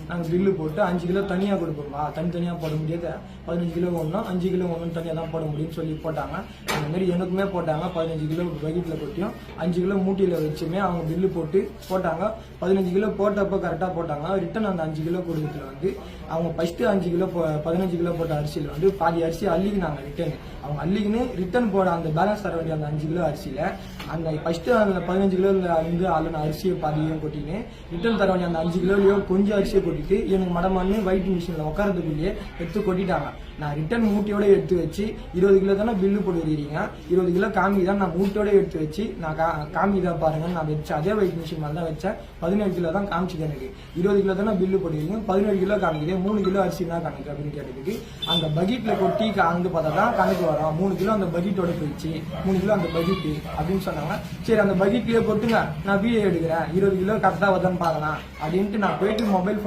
நாங்கள் பில்லு போட்டு 5 கிலோ தனியாக கொடுப்போம்ப்பா, தனித்தனியாக போட முடியாது, 15 கிலோ ஒன்றும் 5 கிலோ ஒன்றும் தனியாக தான் போட முடியும்னு சொல்லி போட்டாங்க. அந்த மாதிரி எனக்குமே போட்டாங்க. 15 கிலோ பக்கெட்டில் கொட்டியும் 5 கிலோ மூட்டியில் வச்சுமே அவங்க பில்லு போட்டு போட்டாங்க. 15 கிலோ போட்டப்போ கரெக்டாக போட்டாங்க. ரிட்டன் அந்த 5 கிலோ கொடுக்கறதுல வந்து அவங்க ஃபர்ஸ்ட் 5 கிலோ 15 கிலோ போட்ட அரிசியில் வந்து பாதி அரிசி அள்ளிக்கினாங்க ரிட்டன். அவங்க அள்ளிக்கின்னு ரிட்டன் போட அந்த பேலன்ஸ் தர வேண்டிய அந்த 5 கிலோ அரிசியில் அந்த ஃபர்ஸ்ட் அந்த 15 கிலோ வந்து அள்ளின அரிசியை பாதியும் கொட்டின்னு ரிட்டன் தர வேண்டிய அந்த 5 கிலோலையோ கொஞ்சம் அரிசியை கொட்டிட்டு எனக்கு மடமான்னு வெயிட் மிஷினில் உட்காரத்துக்குள்ளேயே எடுத்து கொட்டிட்டாங்க. நான் ரிட்டன் மூட்டையோட எடுத்து வச்சு 20 கிலோ தானே பில்லு போட்டுக்கிறீங்க, 20 கிலோ காமி தான் நான் மூட்டையோட எடுத்து வச்சு நான் காமி தான் பாருங்கன்னு நான் வச்சேன். அதே வெயிட் மிஷின் மாதிரி தான் வச்சேன். 17 கிலோ தான் காமிச்சுது எனக்கு. 20 கிலோ தானே பில்லு போட்டுக்கிறீங்க, 17 கிலோ காமிக்குது, 3 கிலோ அரிசி தான் காமிக்கு அப்படின்னு கேட்டதுக்கு அந்த பக்கெட்டில் கொட்டி அங்கே பார்த்தா தான் கணக்கு வரும். 3 கிலோ அந்த பக்கெட்டோட போயிடுச்சு, 3 கிலோ அந்த பக்கெட்டு அப்படின்னு சொன்னாங்க. சரி அந்த பக்கெட்லேயே கொட்டுங்க, நான் வீடியோ எடுக்கிறேன், 20 கிலோ கரெக்டாக வருதான்னு பார்க்கலாம் அப்படின்ட்டு நான் போயிட்டு மொபைல்